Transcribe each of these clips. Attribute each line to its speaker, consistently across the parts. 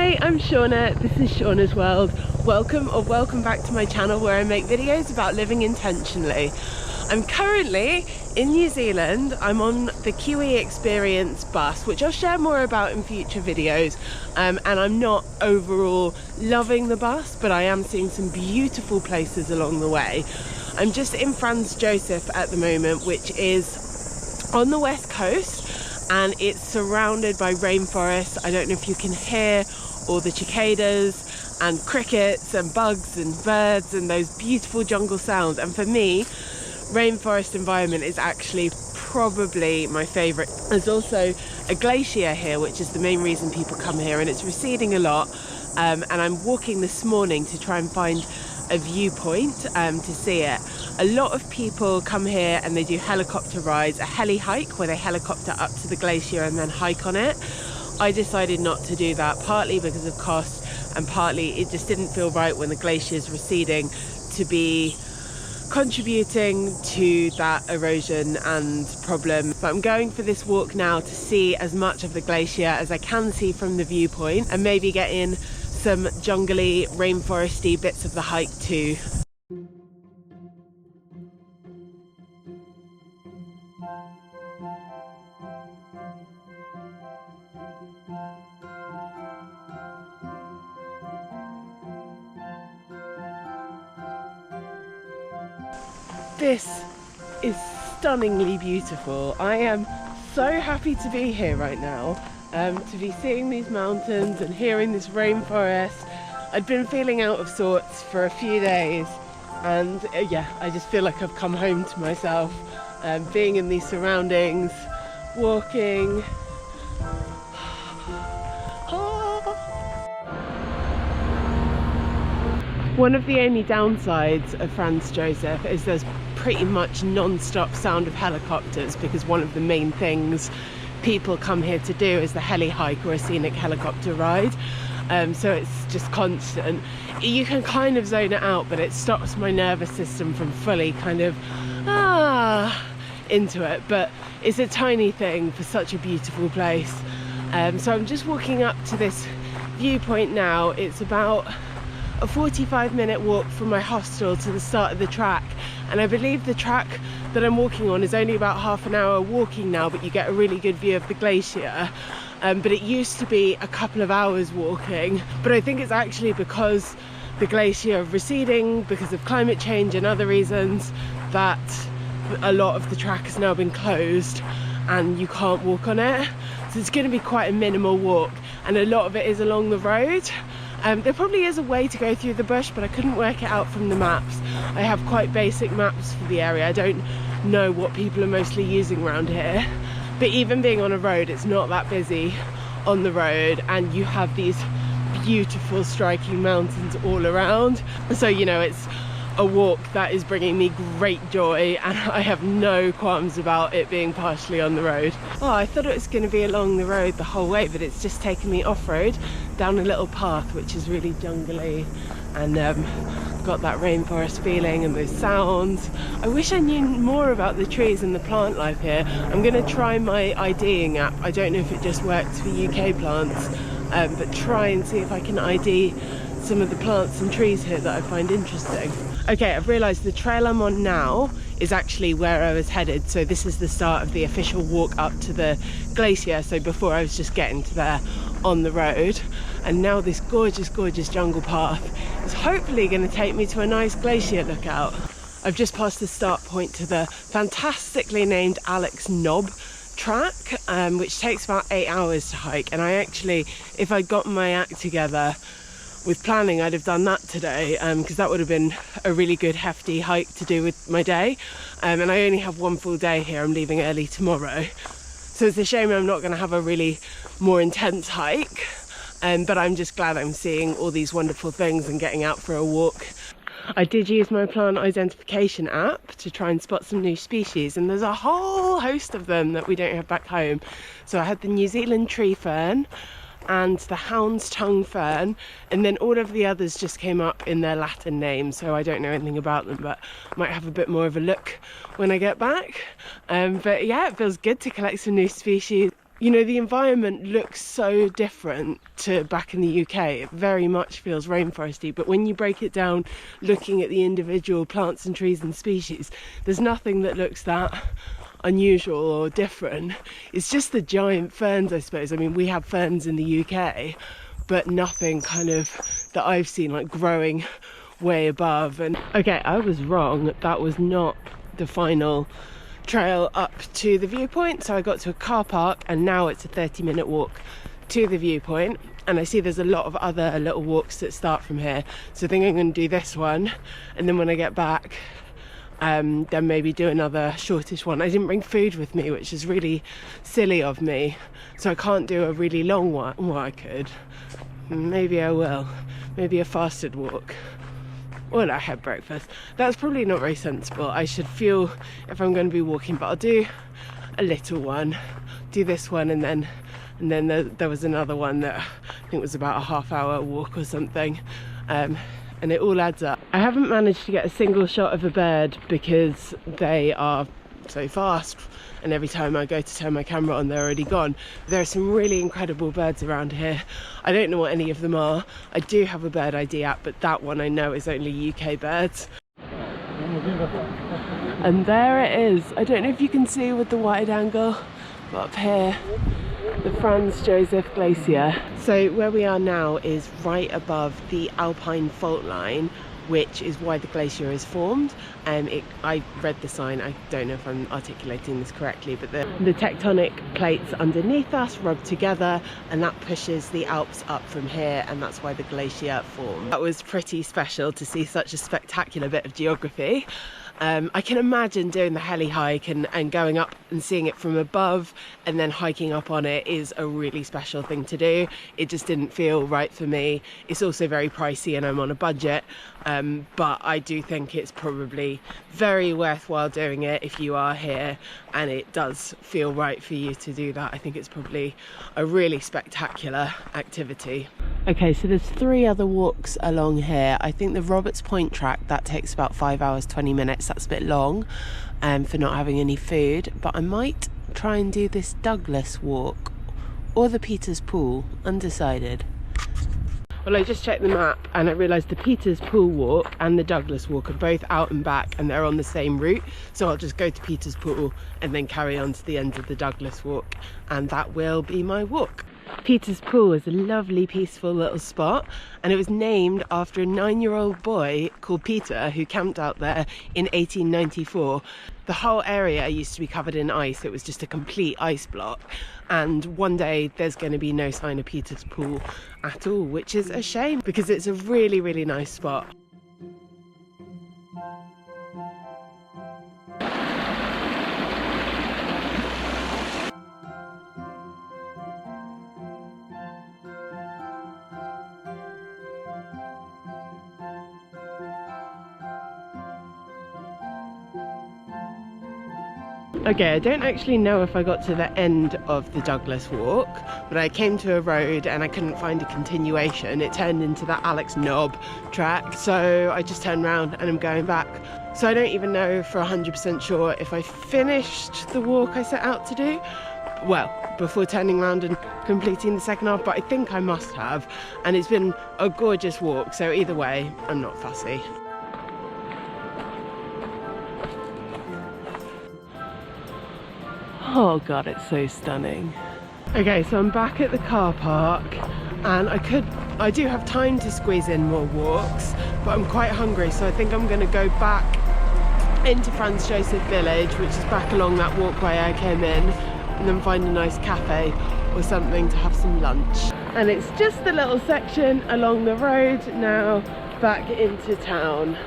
Speaker 1: Hi, I'm Shauna. This is Shauna's World. Welcome back to my channel where I make videos about living intentionally. I'm currently in New Zealand. I'm on the Kiwi Experience bus, which I'll share more about in future videos. And I'm not overall loving the bus, but I am seeing some beautiful places along the way. I'm just in Franz Josef at the moment, which is on the west coast, and it's surrounded by rainforest. I don't know if you can hear all the cicadas and crickets and bugs and birds and those beautiful jungle sounds. And for me, rainforest environment is actually probably my favorite. There's also a glacier here, which is the main reason people come here, and it's receding a lot. And I'm walking this morning to try and find a viewpoint to see it. A lot of people come here and they do helicopter rides, a heli hike where they helicopter up to the glacier and then hike on it. I decided not to do that, partly because of cost and partly it just didn't feel right when the glacier is receding to be contributing to that erosion and problem. But I'm going for this walk now to see as much of the glacier as I can see from the viewpoint and maybe get in some jungly, rainforesty bits of the hike too. This is stunningly beautiful. I am so happy to be here right now, to be seeing these mountains and hearing this rainforest. I'd been feeling out of sorts for a few days, and yeah, I just feel like I've come home to myself, being in these surroundings, walking. One of the only downsides of Franz Josef is there's pretty much non-stop sound of helicopters, because one of the main things people come here to do is the heli hike or a scenic helicopter ride. So it's just constant. You can kind of zone it out, but it stops my nervous system from fully kind of into it. But it's a tiny thing for such a beautiful place. So I'm just walking up to this viewpoint now. It's about a 45-minute walk from my hostel to the start of the track, and I believe the track that I'm walking on is only about half an hour walking now, but you get a really good view of the glacier. But it used to be a couple of hours walking, but I think it's actually because the glacier is receding because of climate change and other reasons that a lot of the track has now been closed and you can't walk on it. So it's going to be quite a minimal walk, and a lot of it is along the road. There probably is a way to go through the bush, but I couldn't work it out from the maps. I have quite basic maps for the area. I don't know what people are mostly using around here. But even being on a road, it's not that busy on the road, and you have these beautiful striking mountains all around. So, you know, it's a walk that is bringing me great joy, and I have no qualms about it being partially on the road. Oh, I thought it was going to be along the road the whole way, but it's just taken me off-road down a little path which is really jungly and got that rainforest feeling and those sounds. I wish I knew more about the trees and the plant life here. I'm going to try my IDing app. I don't know if it just works for UK plants, but try and see if I can ID some of the plants and trees here that I find interesting. Okay, I've realised the trail I'm on now is actually where I was headed, so this is the start of the official walk up to the glacier. So before I was just getting to there on the road, and now this gorgeous jungle path is hopefully going to take me to a nice glacier lookout. I've just passed the start point to the fantastically named Alex Knob track, which takes about 8 hours to hike, and I actually, if I'd gotten my act together with planning, I'd have done that today, because that would have been a really good hefty hike to do with my day, and I only have one full day here. I'm leaving early tomorrow, so it's a shame I'm not going to have a really more intense hike, but I'm just glad I'm seeing all these wonderful things and getting out for a walk. I did use my plant identification app to try and spot some new species, and there's a whole host of them that we don't have back home. So I had the New Zealand tree fern and the hound's tongue fern, and then all of the others just came up in their Latin names, so I don't know anything about them, but might have a bit more of a look when I get back. But yeah, it feels good to collect some new species. you know, the environment looks so different to back in the UK. It very much feels rainforesty, but when you break it down, looking at the individual plants and trees and species, there's nothing that looks that unusual or different. It's just the giant ferns, I suppose. I mean, we have ferns in the UK, but nothing kind of that I've seen like growing way above. And okay, I was wrong. That was not the final trail up to the viewpoint. So I got to a car park and now it's a 30-minute walk to the viewpoint. And I see there's a lot of other little walks that start from here. So I think I'm going to do this one. And then when I get back, then maybe do another shortish one. I didn't bring food with me, which is really silly of me. So I can't do a really long one. Well, I could. Maybe I will. Maybe a fasted walk. Well, I had breakfast. That's probably not very sensible. I should fuel if I'm going to be walking, but I'll do a little one. Do this one, and then there was another one that I think was about a half-hour walk or something. And it all adds up. I haven't managed to get a single shot of a bird because they are so fast, and every time I go to turn my camera on, they're already gone. There are some really incredible birds around here. I don't know what any of them are. I do have a bird ID app, but that one I know is only UK birds. And there it is. I don't know if you can see with the wide angle, but up here, the Franz Josef Glacier. So where we are now is right above the Alpine fault line, which is why the glacier is formed. I read the sign, I don't know if I'm articulating this correctly, but the tectonic plates underneath us rub together and that pushes the Alps up from here, and that's why the glacier formed. That was pretty special to see such a spectacular bit of geography. I can imagine doing the heli hike and going up and seeing it from above and then hiking up on it is a really special thing to do. It just didn't feel right for me. It's also very pricey and I'm on a budget, but I do think it's probably very worthwhile doing it if you are here and it does feel right for you to do that. I think it's probably a really spectacular activity. Okay, so there's 3 other walks along here. I think the Roberts Point track, that takes about 5 hours 20 minutes. That's a bit long for not having any food, but I might try and do this Douglas walk or the Peters Pool, undecided. Well, I just checked the map and I realised the Peters Pool walk and the Douglas walk are both out and back and they're on the same route, so I'll just go to Peters Pool and then carry on to the end of the Douglas walk, and that will be my walk. Peters Pool is a lovely peaceful little spot, and it was named after a 9-year-old boy called Peter who camped out there in 1894. The whole area used to be covered in ice. It was just a complete ice block, and one day there's going to be no sign of Peters Pool at all, which is a shame because it's a really, really nice spot. Okay, I don't actually know if I got to the end of the Douglas walk, but I came to a road and I couldn't find a continuation. It turned into that Alex Knob track, so I just turned around and I'm going back. So I don't even know for 100% sure if I finished the walk I set out to do, well, before turning around and completing the second half, but I think I must have. And it's been a gorgeous walk, so either way, I'm not fussy. Oh god, it's so stunning. Okay, so I'm back at the car park and I do have time to squeeze in more walks, but I'm quite hungry, so I think I'm going to go back into Franz Josef Village, which is back along that walkway I came in, and then find a nice cafe or something to have some lunch. And it's just a little section along the road now back into town.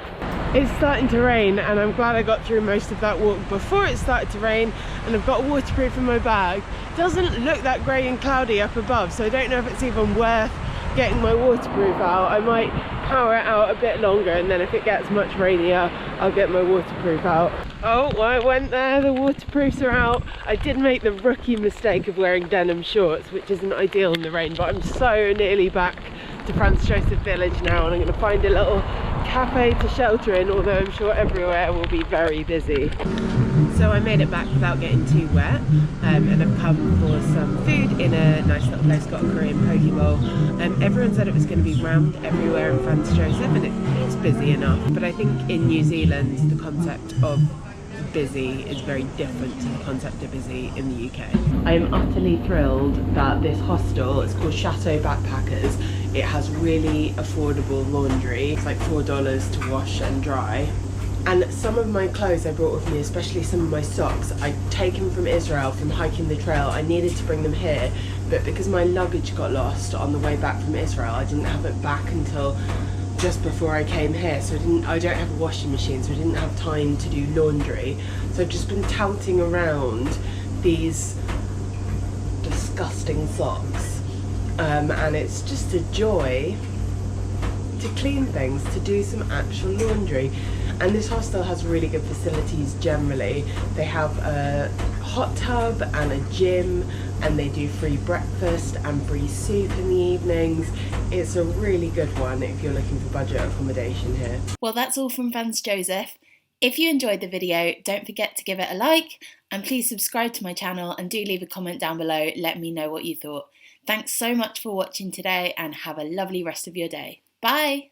Speaker 1: It's starting to rain and I'm glad I got through most of that walk before it started to rain, and I've got waterproof in my bag. Doesn't look that grey and cloudy up above, so I don't know if it's even worth getting my waterproof out. I might power it out a bit longer, and then if it gets much rainier I'll get my waterproof out. Oh, well, I went there, the waterproofs are out. I did make the rookie mistake of wearing denim shorts, which isn't ideal in the rain, but I'm so nearly back to Franz Josef Village now, and I'm going to find a little cafe to shelter in, although I'm sure everywhere will be very busy. So I made it back without getting too wet, and I've come for some food in a nice little place, got a Korean poke bowl. Everyone said it was going to be rammed everywhere in Franz Josef, and it's busy enough, but I think in New Zealand the concept of busy is very different to the concept of busy in the UK. I am utterly thrilled that this hostel, it's called Chateau Backpackers, it has really affordable laundry. It's like $4 to wash and dry. And some of my clothes I brought with me, especially some of my socks, I'd taken from Israel from hiking the trail. I needed to bring them here, but because my luggage got lost on the way back from Israel, I didn't have it back until just before I came here, so I don't have a washing machine, so I didn't have time to do laundry. So I've just been touting around these disgusting socks, and it's just a joy to clean things, to do some actual laundry. And this hostel has really good facilities generally. They have a hot tub and a gym, and they do free breakfast and free soup in the evenings. It's a really good one if you're looking for budget accommodation here.
Speaker 2: Well, that's all from Franz Josef. If you enjoyed the video, don't forget to give it a like, and please subscribe to my channel and do leave a comment down below. Let me know what you thought. Thanks so much for watching today, and have a lovely rest of your day. Bye!